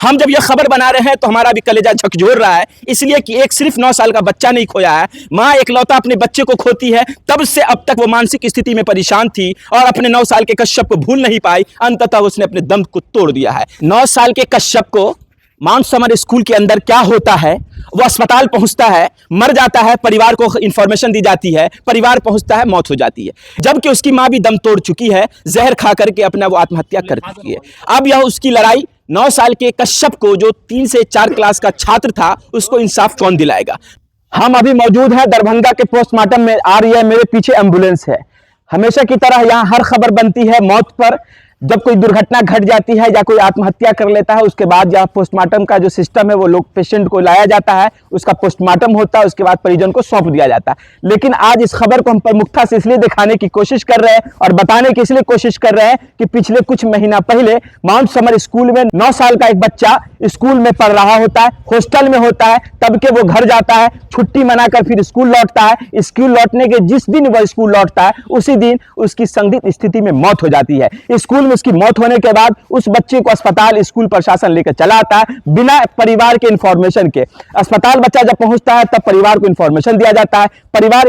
हम जब यह खबर बना रहे हैं तो हमारा भी कलेजा झकझोर रहा है, इसलिए कि एक सिर्फ 9 साल का बच्चा नहीं खोया है, माँ एकलौता अपने बच्चे को खोती है। तब से अब तक वो मानसिक स्थिति में परेशान थी और अपने 9 साल के कश्यप को भूल नहीं पाई। अंततः उसने अपने दम को तोड़ दिया है। 9 साल के कश्यप को माउंट समर स्कूल के अंदर क्या होता है, वो अस्पताल पहुंचता है, मर जाता है, परिवार को इंफॉर्मेशन दी जाती है, परिवार पहुंचता है, मौत हो जाती है, जबकि उसकी मां भी दम तोड़ चुकी है, जहर खा करके अपना वो आत्महत्या कर चुकी है। अब यह उसकी लड़ाई 9 साल के कश्यप को, जो 3 से 4 क्लास का छात्र था, उसको इंसाफ कौन दिलाएगा। हम अभी मौजूद हैं दरभंगा के पोस्टमार्टम में। आ रही है, मेरे पीछे एम्बुलेंस है। हमेशा की तरह यहाँ हर खबर बनती है मौत पर। जब कोई दुर्घटना घट जाती है या कोई आत्महत्या कर लेता है, उसके बाद यहाँ पोस्टमार्टम का जो सिस्टम है, वो लोग पेशेंट को लाया जाता है, उसका पोस्टमार्टम होता है, उसके बाद परिजन को सौंप दिया जाता है। लेकिन आज इस खबर को हम प्रमुखता से इसलिए दिखाने की कोशिश कर रहे हैं और बताने की इसलिए कोशिश कर रहे हैं कि पिछले कुछ महीना पहले माउंट समर स्कूल में 9 साल का एक बच्चा स्कूल में पढ़ रहा होता है, हॉस्टल में होता है, तब के वो घर जाता है, छुट्टी मनाकर फिर स्कूल लौटता है। स्कूल लौटने के जिस दिन वह स्कूल लौटता है, उसी दिन उसकी संदिग्ध स्थिति में मौत हो जाती है। स्कूल उसकी मौत होने के बाद उस बच्चे को अस्पताल स्कूल प्रशासन लेकर चला आता है, बिना परिवार के इंफॉर्मेशन के। अस्पताल बच्चा जब पहुंचता है तब परिवार को इंफॉर्मेशन दिया जाता है, परिवार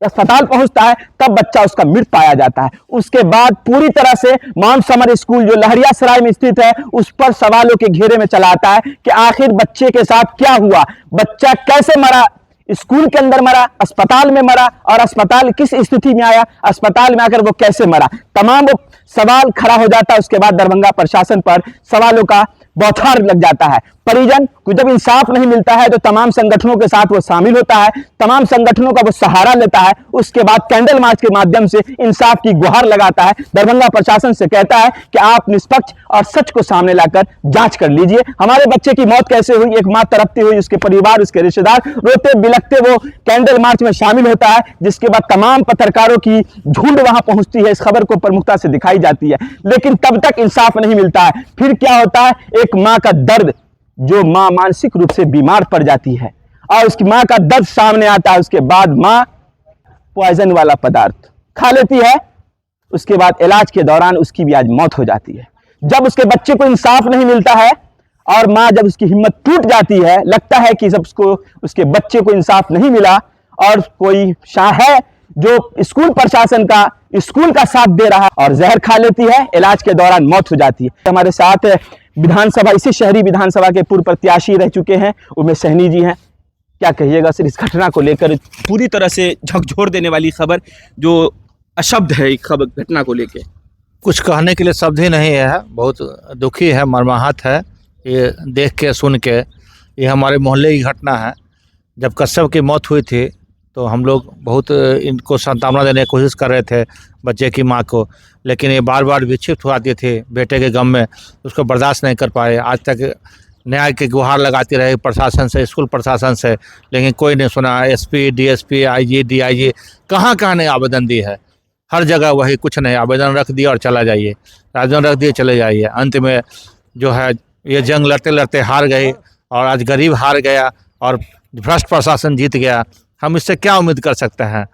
अस्पताल पहुंचता है तब बच्चा उसका मृत पाया जाता है। उसके बाद पूरी तरह से माउंट समर स्कूल जो लहरियासराय में स्थित है, उस पर सवालों के घेरे में चला आता है कि आखिर बच्चे के साथ क्या हुआ, बच्चा कैसे मरा, स्कूल के अंदर मरा, अस्पताल में मरा, और अस्पताल किस स्थिति में आया, अस्पताल में आकर वो कैसे मरा। तमाम वो सवाल खड़ा हो जाता है। उसके बाद दरभंगा प्रशासन पर सवालों का बौछार लग जाता है। परिजन को जब इंसाफ नहीं मिलता है तो तमाम संगठनों के साथ वो शामिल होता है, तमाम संगठनों का वो सहारा लेता है। उसके बाद कैंडल मार्च के माध्यम से इंसाफ की गुहार लगाता है। दरभंगा प्रशासन से कहता है कि आप निष्पक्ष और सच को सामने लाकर जांच कर लीजिए, हमारे बच्चे की मौत कैसे हुई। एक मां तड़पती हुई, उसके परिवार, उसके रिश्तेदार रोते बिलखते वो कैंडल मार्च में शामिल होता है, जिसके बाद तमाम पत्रकारों की झुंड वहां पहुंचती है, इस खबर को प्रमुखता से दिखाई जाती है। लेकिन तब तक इंसाफ नहीं मिलता है। फिर क्या होता है, एक मां का दर्द, जो मां मानसिक रूप से बीमार पड़ जाती है और उसकी मां का दर्द सामने आता है। उसके बाद मां पॉइजन वाला पदार्थ खा लेती है। उसके बाद इलाज के दौरान उसकी भी आज मौत हो जाती है। जब उसके बच्चे को इंसाफ नहीं मिलता है और मां जब उसकी हिम्मत टूट जाती है, लगता है कि जब उसको उसके बच्चे को इंसाफ नहीं मिला और कोई शाह है जो स्कूल प्रशासन का, स्कूल का साथ दे रहा है, और जहर खा लेती है, इलाज के दौरान मौत हो जाती है। हमारे साथ विधानसभा, इसी शहरी विधानसभा के पूर्व प्रत्याशी रह चुके हैं उमेश सहनी जी हैं। क्या कहिएगा सर इस घटना को लेकर, पूरी तरह से झकझोर देने वाली खबर, जो अशब्द है खबर घटना को लेकर। कुछ कहने के लिए शब्द ही नहीं है, बहुत दुखी है, मर्माहत है ये देख के सुन के। ये हमारे मोहल्ले की घटना है। जब कश्यप की मौत हुई थी तो हम लोग बहुत इनको सांत्वना देने की कोशिश कर रहे थे बच्चे की मां को, लेकिन ये बार बार विक्षिप्त हो आती थी बेटे के गम में, उसको बर्दाश्त नहीं कर पाए। आज तक न्याय की गुहार लगाती रही प्रशासन से, स्कूल प्रशासन से, लेकिन कोई नहीं सुना। एसपी, डीएसपी, आईजी, डीआईजी कहाँ कहाँ ने आवेदन दी है, हर जगह वही कुछ नहीं, आवेदन रख दिया और चला जाइए, आवेदन रख दिए चले जाइए। अंत में जो है ये जंग लड़ते लड़ते हार गई और आज गरीब हार गया और भ्रष्ट प्रशासन जीत गया। हम इससे क्या उम्मीद कर सकते हैं।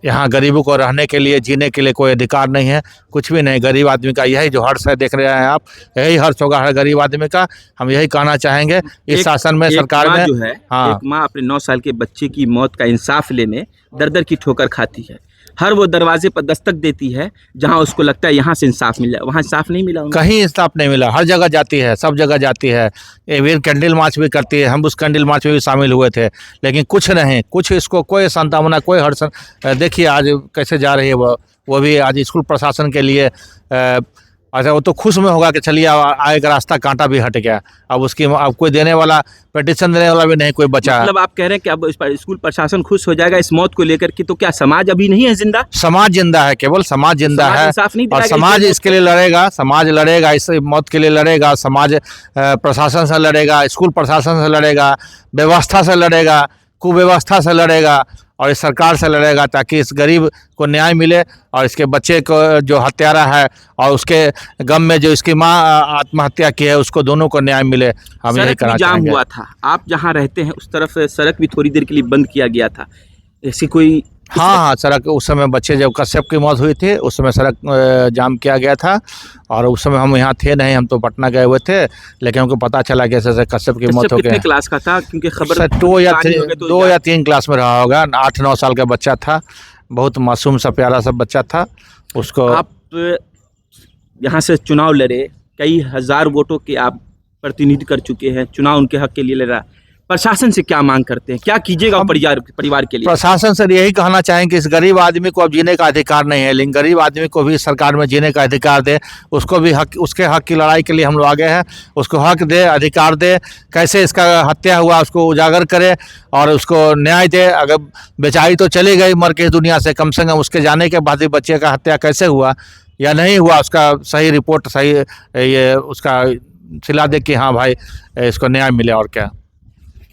यहाँ गरीबों को रहने के लिए, जीने के लिए कोई अधिकार नहीं है, कुछ भी नहीं। गरीब आदमी का यही जो हर्ष है, देख रहे हैं आप, यही हर्ष होगा हर गरीब आदमी का। हम यही कहना चाहेंगे इस शासन में, सरकार में। जो है, एक माँ अपने 9 साल के बच्चे की मौत का इंसाफ लेने दर दर की ठोकर खाती है। हर वो दरवाजे पर दस्तक देती है जहां उसको लगता है यहाँ से इंसाफ मिल जाए, वहाँ इंसाफ नहीं मिला, कहीं इंसाफ नहीं मिला। हर जगह जाती है, सब जगह जाती है। ये वीर कैंडल मार्च भी करती है, हम उस कैंडल मार्च में भी शामिल हुए थे, लेकिन कुछ नहीं, कुछ इसको कोई सांत्वना, कोई हर्ष। देखिए आज कैसे जा रही है वो भी आज स्कूल प्रशासन के लिए। अच्छा, वो तो खुश में होगा कि चलिए आए का रास्ता कांटा भी हट गया। अब उसकी अब कोई देने वाला, पिटीशन देने वाला भी नहीं कोई बचा। मतलब आप कह रहे हैं कि अब इस पर स्कूल प्रशासन खुश हो जाएगा इस मौत को लेकर के, तो क्या समाज अभी नहीं है जिंदा? समाज जिंदा है, केवल समाज जिंदा है, और समाज इसके लिए लड़ेगा, समाज लड़ेगा, इस मौत के लिए लड़ेगा। समाज प्रशासन से लड़ेगा, स्कूल प्रशासन से लड़ेगा, व्यवस्था से लड़ेगा, कुव्यवस्था से लड़ेगा और इस सरकार से लड़ेगा, ताकि इस गरीब को न्याय मिले और इसके बच्चे को जो हत्यारा है और उसके गम में जो इसकी मां आत्महत्या की है, उसको दोनों को न्याय मिले। हम यही कहना चाहेंगे। जाम हुआ था, आप जहां रहते हैं उस तरफ सड़क भी थोड़ी देर के लिए बंद किया गया था, ऐसी कोई हाँ हाँ, सड़क उस समय बच्चे जब कश्यप की मौत हुई थी उस समय सड़क जाम किया गया था। और उस समय हम यहाँ थे नहीं, हम तो पटना गए हुए थे, लेकिन हमको पता चला कि ऐसे कश्यप की मौत हो कितने गई। क्लास का था, क्योंकि खबर सर 2 या 3 क्लास में रहा होगा, 8-9 साल का बच्चा था, बहुत मासूम सा प्यारा सा बच्चा था। उसको आप यहाँ से चुनाव लड़े, कई हजार वोटों के आप प्रतिनिधि कर चुके हैं, चुनाव उनके हक के लिए लड़ा, प्रशासन से क्या मांग करते हैं, क्या कीजिएगा परिवार के लिए? प्रशासन से यही कहना चाहेंगे कि इस गरीब आदमी को अब जीने का अधिकार नहीं है, लेकिन गरीब आदमी को भी सरकार में जीने का अधिकार दे, उसको भी हक, उसके हक की लड़ाई के लिए हम लोग आगे हैं। उसको हक दे, अधिकार दे, कैसे इसका हत्या हुआ उसको उजागर करे और उसको न्याय दे। अगर बेचारी तो चली गई मर के इस दुनिया से, कम से कम उसके जाने के बाद भी बच्चे का हत्या कैसे हुआ या नहीं हुआ, उसका सही रिपोर्ट, सही ये उसका सिला दे कि हाँ भाई इसको न्याय मिले। और क्या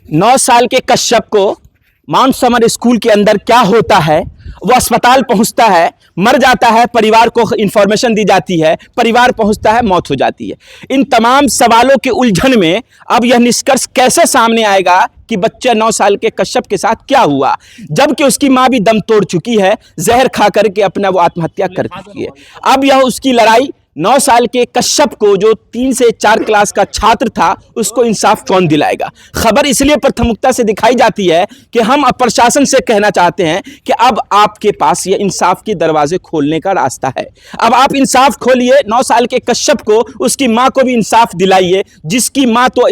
9 साल के कश्यप को माउंट समर स्कूल के अंदर क्या होता है, वो अस्पताल पहुंचता है, मर जाता है, परिवार को इंफॉर्मेशन दी जाती है, परिवार पहुंचता है, मौत हो जाती है। इन तमाम सवालों के उलझन में अब यह निष्कर्ष कैसे सामने आएगा कि बच्चे 9 साल के कश्यप के साथ क्या हुआ, जबकि उसकी मां भी दम तोड़ चुकी है, जहर खा करके अपना वो आत्महत्या कर चुकी है। अब यह उसकी लड़ाई 9 साल के कश्यप को, जो 3 से 4 क्लास का छात्र था, उसको इंसाफ कौन दिलाएगा? खबर इसलिए प्रमुखता से दिखाई जाती है कि हम अब प्रशासन से कहना चाहते हैं कि अब आपके पास ये इंसाफ के दरवाजे खोलने का रास्ता है। अब आप इंसाफ खोलिए, 9 साल के कश्यप को, उसकी मां को भी इंसाफ दिलाइए, जिसकी मां तो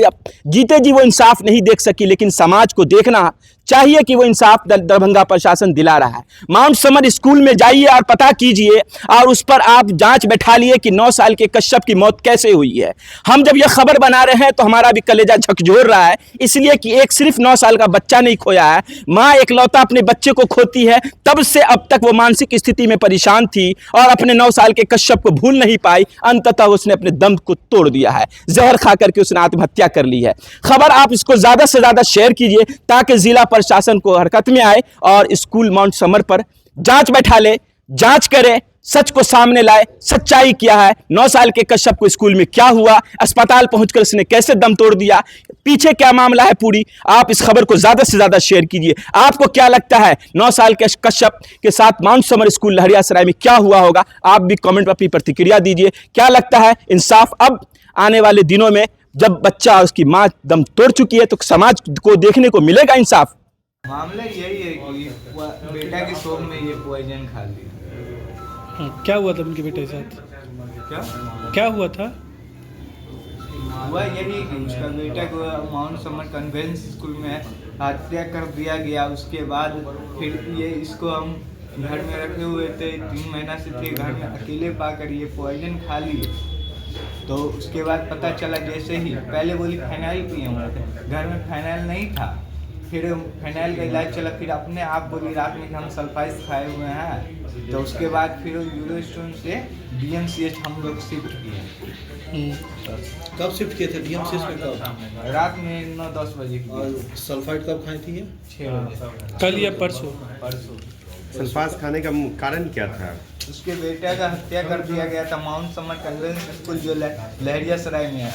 जीते जी वो इंसाफ नहीं देख सकी, लेकिन समाज को देखना चाहिए कि वो इंसाफ दरभंगा प्रशासन दिला रहा है। माउंट समर स्कूल में जाइए और पता कीजिए और उस पर आप जांच बैठा लिए कि 9 साल के कश्यप की मौत कैसे हुई है। हम जब यह खबर बना रहे हैं तो हमारा भी कलेजा झकझोर रहा है, इसलिए कि एक सिर्फ 9 साल का बच्चा नहीं खोया है, मां एकलौता अपने बच्चे को खोती है, तब से अब तक वो मानसिक स्थिति में परेशान थी और अपने 9 साल के कश्यप को भूल नहीं पाई। अंततः उसने अपने दम को तोड़ दिया है, जहर खा करके उसने आत्महत्या कर ली है। खबर आप इसको ज्यादा से ज्यादा शेयर कीजिए ताकि जिला प्रशासन को हरकत में आए और स्कूल माउंट समर पर जांच बैठा ले, जांच करे, सच को सामने लाए, सच्चाई क्या है, 9 साल के कश्यप को स्कूल में क्या हुआ, अस्पताल पहुंचकर उसने कैसे दम तोड़ दिया, पीछे क्या मामला है पूरी। आप इस खबर को ज्यादा से ज्यादा शेयर कीजिए। आपको क्या लगता है 9 साल के कश्यप के साथ माउंट समर स्कूल लहरियासराय में क्या हुआ होगा? आप भी कमेंट पर अपनी प्रतिक्रिया दीजिए। क्या लगता है इंसाफ अब आने वाले दिनों में, जब बच्चा और उसकी मां दम तोड़ चुकी है, तो समाज को देखने को मिलेगा इंसाफ? मामला यही है कि बेटा के शौक में ये पॉइजन खा लिया। क्या हुआ था उनके बेटे के साथ? क्या हुआ था? हुआ यही कि उसका बेटा को माउंट समर कन्वेंस स्कूल में हत्या कर दिया गया। उसके बाद फिर ये इसको हम घर में रखे हुए थे, 3 महीना से थे घर में, अकेले पाकर ये पॉइजन खा लिए। तो उसके बाद पता चला, जैसे ही पहले बोली फाइनाइल पिए हुए थे, घर में फाइनाइल नहीं था, फिर फाइनाइल का इलाज चला, फिर अपने आप बोली रात में कि हम सल्फाइस खाए हुए हैं। तो उसके बाद फिर यूरोस्टोन से DMCH हम लोग शिफ्ट किए। कब शिफ्ट किए थे DMCH में? कब? रात में 9-10 बजे की। और सल्फाइड कब खाई थी ये? 6 बजे। कल या परसों? सल्फास खाने का कारण क्या था? उसके बेटे का हत्या कर दिया गया था माउंट समर कन्वेंस स्कूल जो लहरियासराय में है।